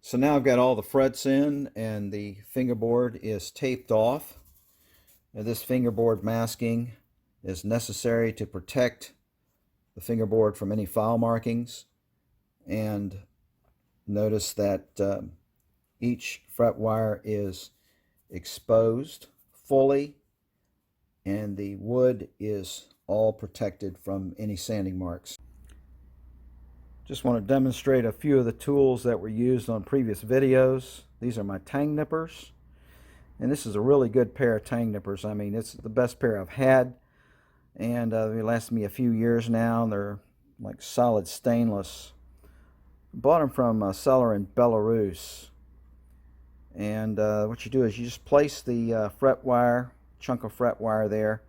So now I've got all the frets in and the fingerboard is taped off. Now this fingerboard masking is necessary to protect the fingerboard from any file markings. And notice that each fret wire is exposed fully and the wood is all protected from any sanding marks. Just want to demonstrate a few of the tools that were used on previous videos. These are my Tang Nippers, and this is a really good pair of Tang Nippers. I mean, it's the best pair I've had, and they last me a few years now. They're like solid stainless. Bought them from a seller in Belarus, and what you do is you just place the fret wire, chunk of fret wire there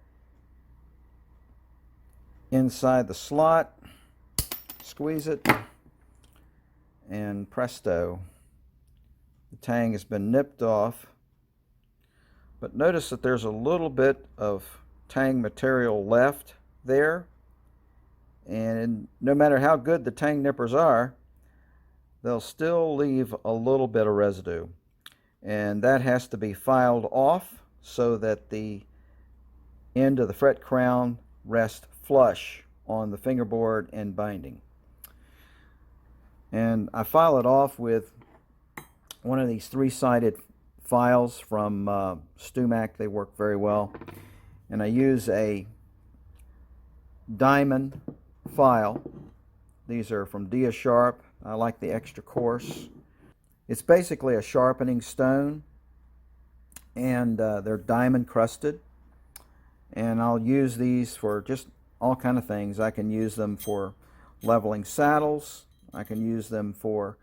inside the slot. Squeeze it, and presto, the tang has been nipped off. But notice that there's a little bit of tang material left there, and no matter how good the Tang Nippers are, they'll still leave a little bit of residue, and that has to be filed off so that the end of the fret crown rests flush on the fingerboard and binding. And I file it off with one of these three-sided files from Stumac. They work very well. And I use a diamond file. These are from Dia Sharp. I like the extra coarse. It's basically a sharpening stone, and they're diamond crusted. And I'll use these for just all kind of things. I can use them for leveling saddles. I can use them for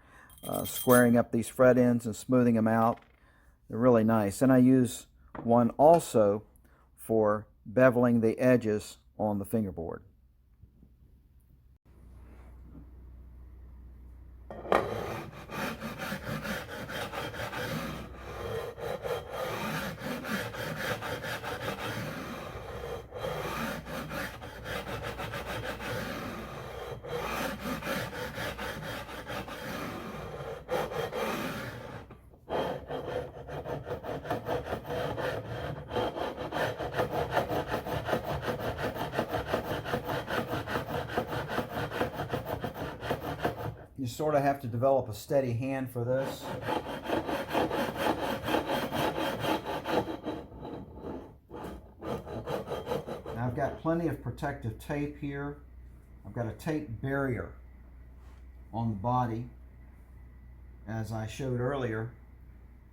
squaring up these fret ends and smoothing them out. They're really nice. And I use one also for beveling the edges on the fingerboard. You sort of have to develop a steady hand for this. Now I've got plenty of protective tape here. I've got a tape barrier on the body, as I showed earlier,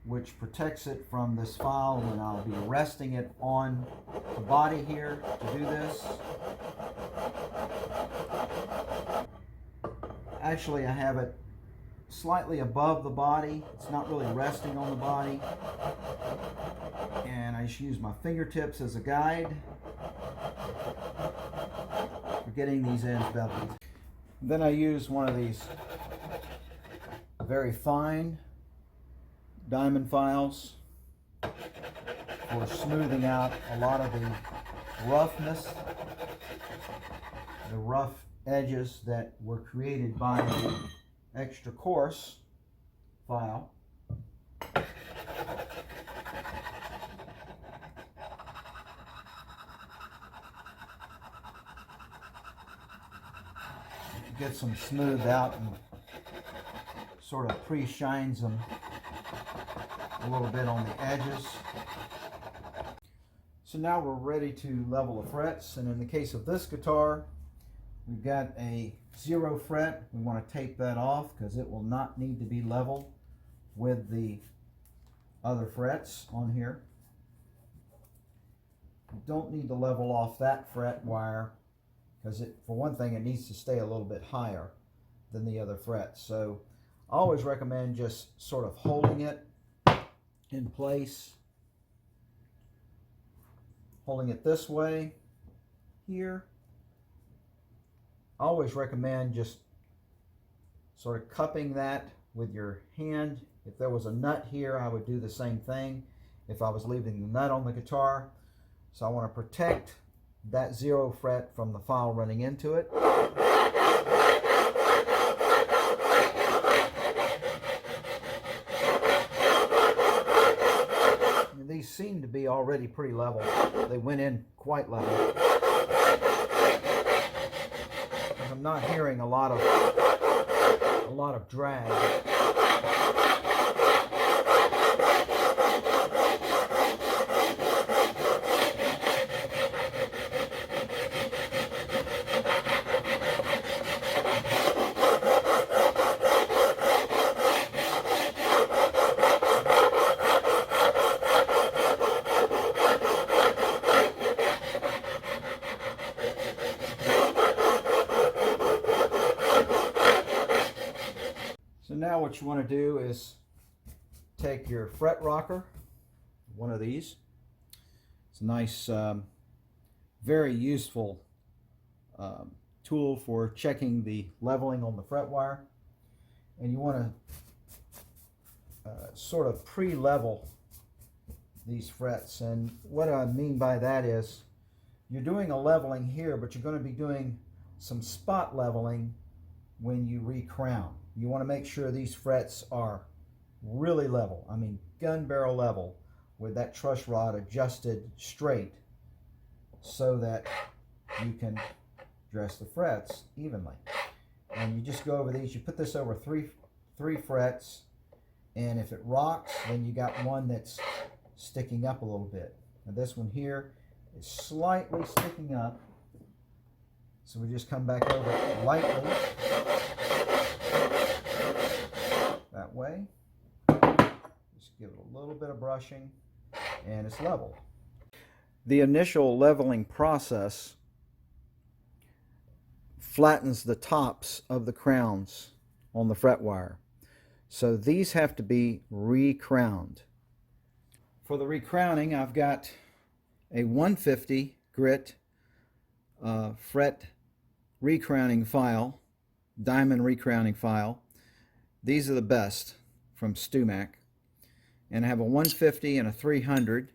which protects it from this file when I'll be resting it on the body here to do this. Actually, I have it slightly above the body. It's not really resting on the body. And I just use my fingertips as a guide for getting these ends beveled. Then I use one of these very fine diamond files for smoothing out a lot of the roughness, the rough edges that were created by the extra coarse file. Gets them smoothed out and sort of pre-shines them a little bit on the edges. So now we're ready to level the frets, and in the case of this guitar, we've got a 0 fret. We want to tape that off because it will not need to be level with the other frets on here. You don't need to level off that fret wire because, for one thing, it needs to stay a little bit higher than the other frets. So I always recommend just sort of holding it in place, holding it this way here. I always recommend just sort of cupping that with your hand. If there was a nut here, I would do the same thing if I was leaving the nut on the guitar. So I want to protect that 0 fret from the file running into it. seem to be already pretty level. They went in quite level. I'm not hearing a lot of drag. So now what you want to do is take your fret rocker, one of these. It's a nice, very useful tool for checking the leveling on the fret wire. And you want to sort of pre-level these frets. And what I mean by that is you're doing a leveling here, but you're going to be doing some spot leveling when you recrown. You want to make sure these frets are really level. I mean, gun barrel level, with that truss rod adjusted straight so that you can dress the frets evenly. And you just go over these. You put this over three frets, and if it rocks, then you got one that's sticking up a little bit. Now this one here is slightly sticking up, so we just come back over it lightly. That way. Just give it a little bit of brushing and it's level. The initial leveling process flattens the tops of the crowns on the fret wire. So these have to be recrowned. For the recrowning, I've got a 150 grit fret recrowning file, diamond recrowning file. These are the best from StewMac. And I have a 150 and a 300.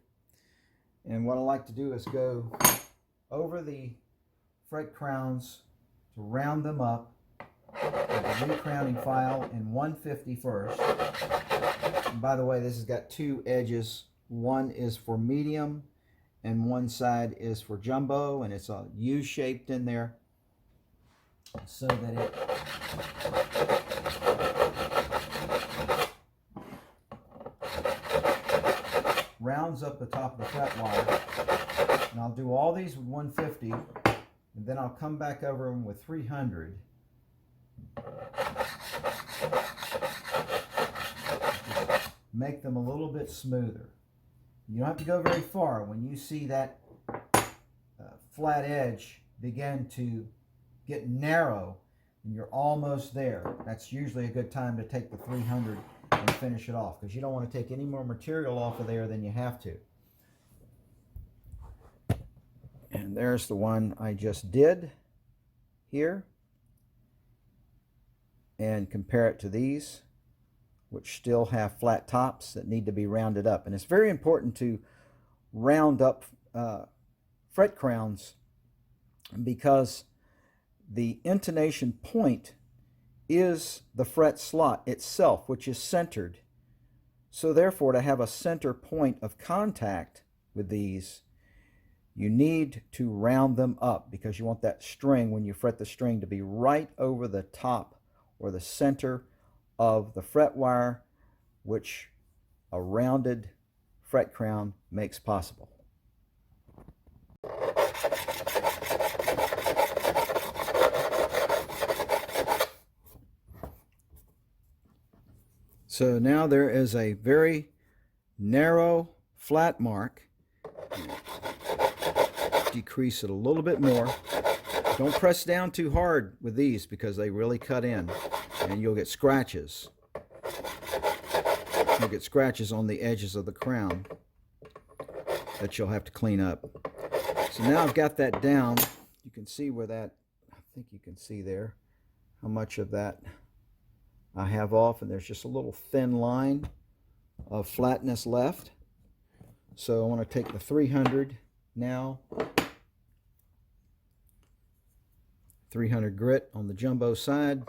And what I like to do is go over the fret crowns to round them up with the recrowning file in 150 first. And by the way, this has got two edges. One is for medium and one side is for jumbo, and it's a U-shaped in there so that it rounds up the top of the fret wire. And I'll do all these with 150, and then I'll come back over them with 300. Make them a little bit smoother. You don't have to go very far. When you see that flat edge begin to get narrow and you're almost there, that's usually a good time to take the 300 and finish it off, because you don't want to take any more material off of there than you have to. And there's the one I just did here, and compare it to these, which still have flat tops that need to be rounded up. And it's very important to round up fret crowns, because the intonation point is the fret slot itself, which is centered. So therefore, to have a center point of contact with these, you need to round them up, because you want that string, when you fret the string, to be right over the top or the center of the fret wire, which a rounded fret crown makes possible. So now there is a very narrow flat mark. Decrease it a little bit more. Don't press down too hard with these, because they really cut in and you'll get scratches. You'll get scratches on the edges of the crown that you'll have to clean up. So now I've got that down. You can see where that, I think you can see there how much of that I have off, and there's just a little thin line of flatness left. So I want to take the 300 now, 300 grit on the jumbo side.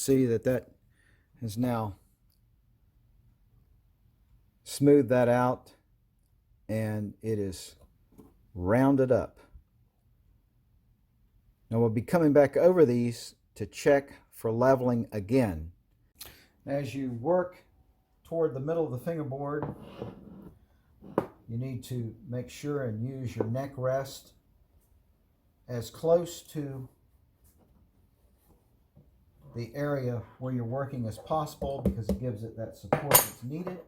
see that that has now smoothed that out, and it is rounded up. Now we'll be coming back over these to check for leveling again. As you work toward the middle of the fingerboard, you need to make sure and use your neck rest as close to the area where you're working as possible, because it gives it that support that's needed.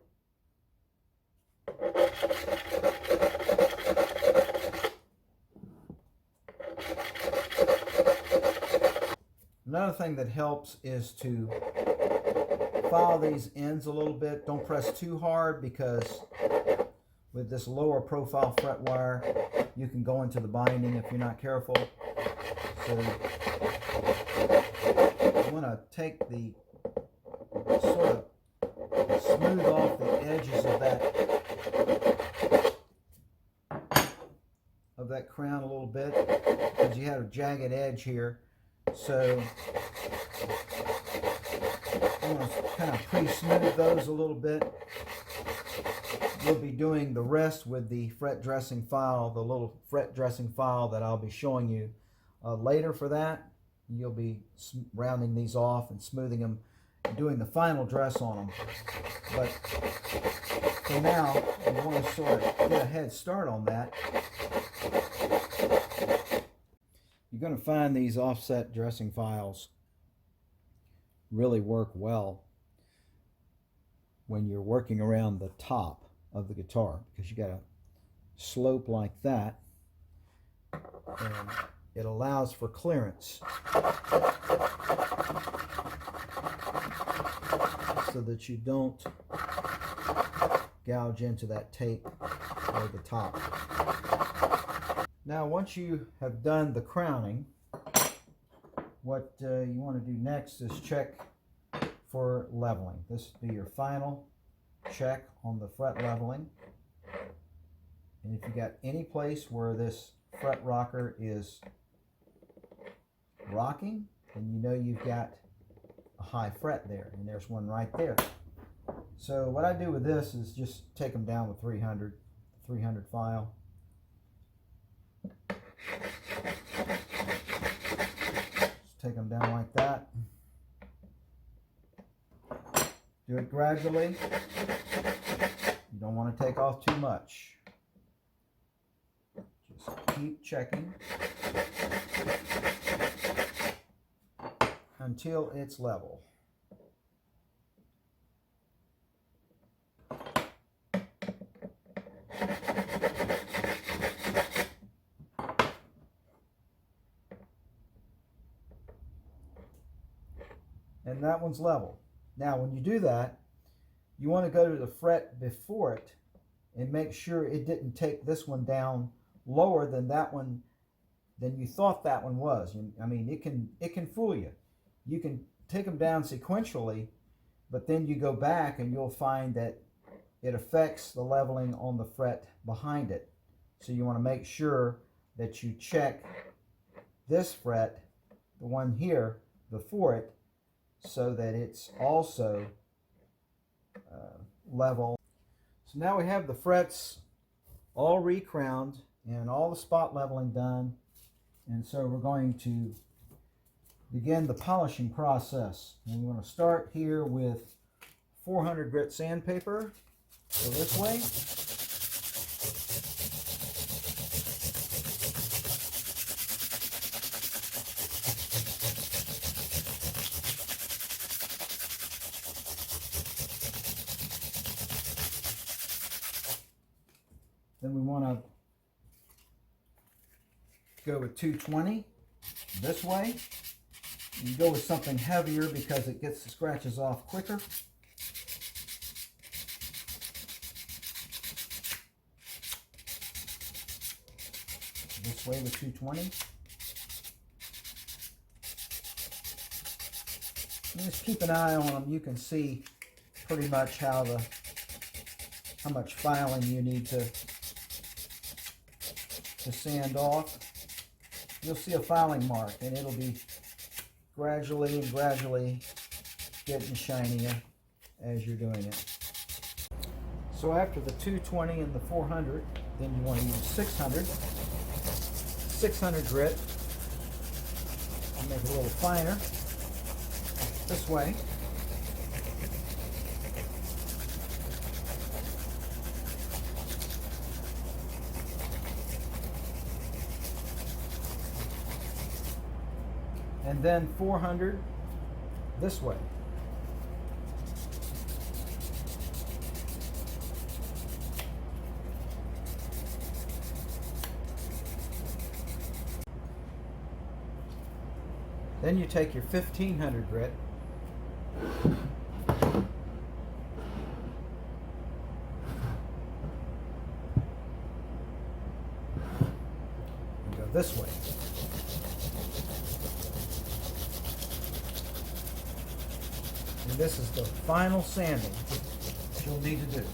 Another thing that helps is to file these ends a little bit. Don't press too hard, because with this lower profile fret wire, you can go into the binding if you're not careful. So you want to take the sort of smooth off the edges of that crown a little bit, because you have a jagged edge here. So I want to kind of pre-smooth those a little bit. We'll be doing the rest with the fret dressing file, the little fret dressing file that I'll be showing you later for that. You'll be rounding these off and smoothing them and doing the final dress on them. But for now, you want to sort of get a head start on that. You're going to find these offset dressing files really work well when you're working around the top of the guitar, because you got a slope like that, and it allows for clearance so that you don't gouge into that tape or the top. Now, once you have done the crowning, what you want to do next is check for leveling. This will be your final check on the fret leveling. And if you got any place where this fret rocker is rocking, then you know you've got a high fret there, and there's one right there. So what I do with this is just take them down with 300 file. Just take them down like that. Do it gradually. You don't want to take off too much. Just keep checking until it's level. And that one's level. Now, when you do that, you want to go to the fret before it and make sure it didn't take this one down lower than that one, than you thought that one was. I mean, it can fool you. You can take them down sequentially, but then you go back and you'll find that it affects the leveling on the fret behind it. So you want to make sure that you check this fret, the one here, before it, so that it's also level. So now we have the frets all re-crowned and all the spot leveling done, and so we're going to begin the polishing process. And we want to start here with 400 grit sandpaper. Go this way. Then we want to go with 220 this way. You go with something heavier because it gets the scratches off quicker. This way with 220. And just keep an eye on them. You can see pretty much how much filing you need to sand off. You'll see a filing mark, and it'll be gradually getting shinier as you're doing it. So after the 220 and the 400, then you want to use 600 grit. I'll make it a little finer this way. And then 400 this way. Then you take your 1500 grit and go this way. And this is the final sanding that you'll need to do.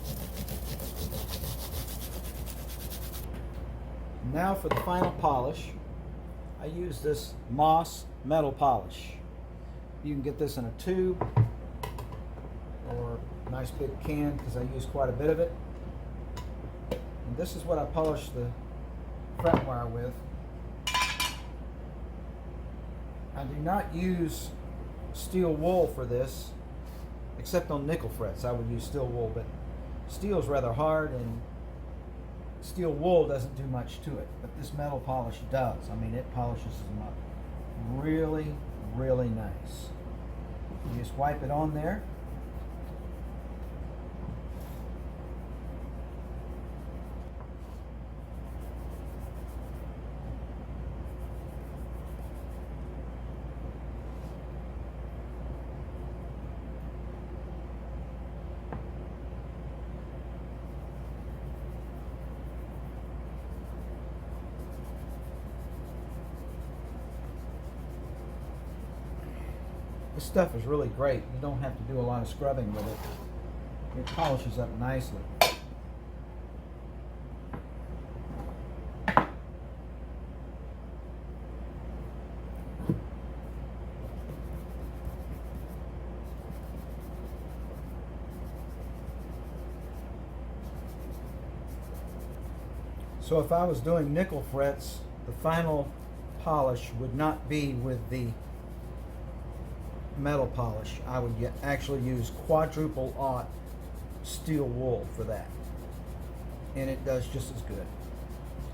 Now for the final polish, I use this Moss metal polish. You can get this in a tube or a nice big can because I use quite a bit of it. And this is what I polish the fret wire with. I do not use steel wool for this, except on nickel frets. I would use steel wool, but steel is rather hard and steel wool doesn't do much to it, but this metal polish does. I mean, it polishes them up really, really nice. You just wipe it on there. This stuff is really great. You don't have to do a lot of scrubbing with it. It polishes up nicely. So if I was doing nickel frets, the final polish would not be with the metal polish. I would actually use quadruple aught steel wool for that, and it does just as good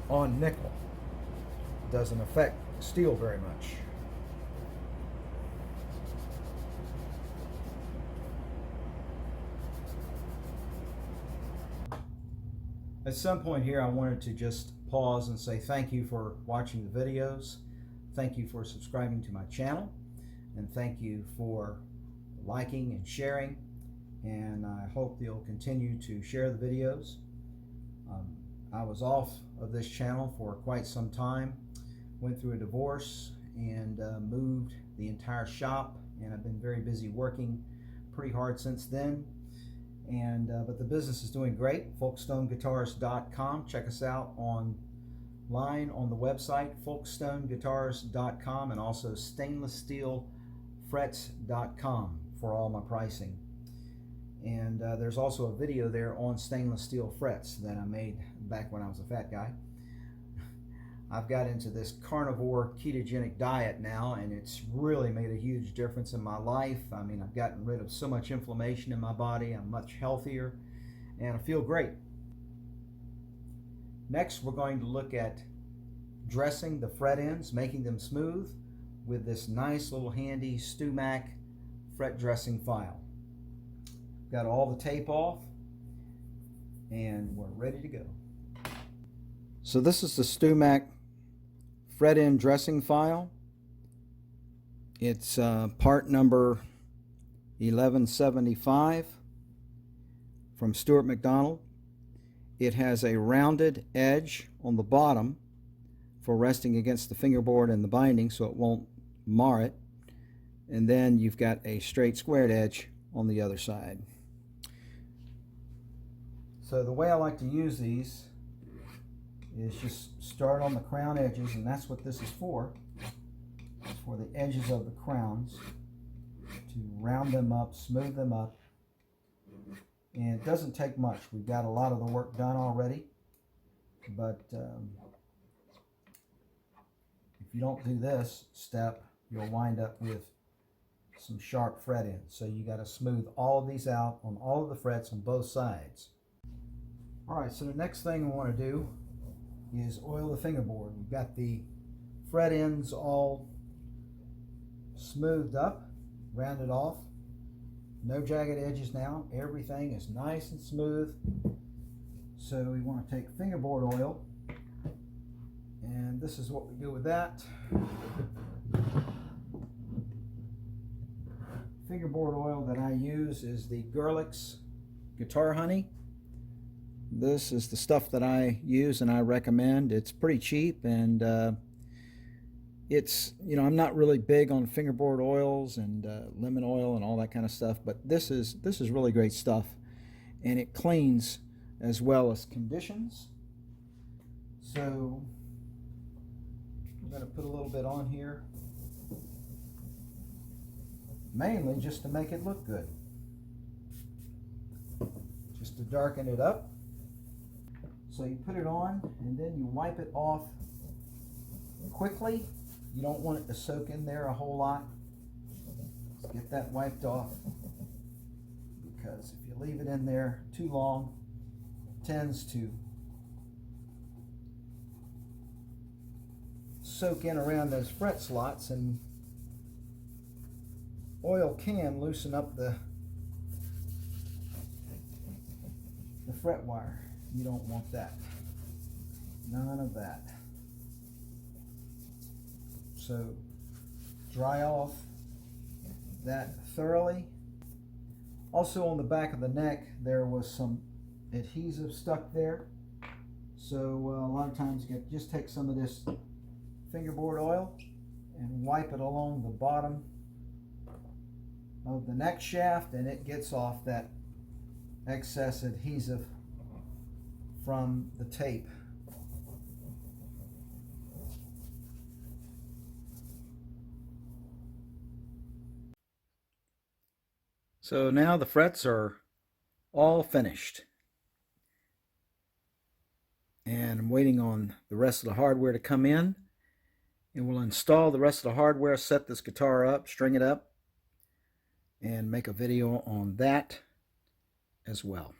on nickel. It doesn't affect steel very much. At some point here, I wanted to just pause and say thank you for watching the videos. Thank you for subscribing to my channel. And thank you for liking and sharing. And I hope you'll continue to share the videos. I was off of this channel for quite some time. Went through a divorce and moved the entire shop. And I've been very busy working pretty hard since then. And but the business is doing great. FolkstoneGuitars.com. Check us out online on the website, FolkstoneGuitars.com, and also StainlessSteelFrets.com for all my pricing. And there's also a video there on stainless steel frets that I made back when I was a fat guy. I've got into this carnivore ketogenic diet now, and it's really made a huge difference in my life. I mean, I've gotten rid of so much inflammation in my body. I'm much healthier, and I feel great. Next, we're going to look at dressing the fret ends, making them smooth with this nice little handy StewMac fret dressing file. Got all the tape off, and we're ready to go. So this is the StewMac fret end dressing file. It's part number 1175 from Stuart McDonald. It has a rounded edge on the bottom for resting against the fingerboard and the binding so it won't mar it. And then you've got a straight squared edge on the other side. So the way I like to use these is just start on the crown edges, and that's what this is for. It's for the edges of the crowns to round them up, smooth them up. And it doesn't take much. We've got a lot of the work done already. But if you don't do this step, you'll wind up with some sharp fret ends. So you got to smooth all of these out on all of the frets on both sides. All right, so the next thing we want to do is oil the fingerboard. We've got the fret ends all smoothed up, rounded off. No jagged edges now. Everything is nice and smooth. So we want to take fingerboard oil, and this is what we do with that. Fingerboard oil that I use is the Gretsch Guitar Honey. This is the stuff that I use and I recommend. It's pretty cheap, and it's, you know, I'm not really big on fingerboard oils and lemon oil and all that kind of stuff, but this is really great stuff, and it cleans as well as conditions. So I'm going to put a little bit on here, mainly just to make it look good, just to darken it up. So you put it on and then you wipe it off quickly. You don't want it to soak in there a whole lot. Just get that wiped off, because if you leave it in there too long, it tends to soak in around those fret slots, and oil can loosen up the fret wire. You don't want that. None of that. So dry off that thoroughly. Also on the back of the neck there was some adhesive stuck there. So a lot of times you just take some of this fingerboard oil and wipe it along the bottom of the neck shaft, and it gets off that excess adhesive from the tape. So now the frets are all finished, and I'm waiting on the rest of the hardware to come in, and we'll install the rest of the hardware, set this guitar up, string it up, and make a video on that as well.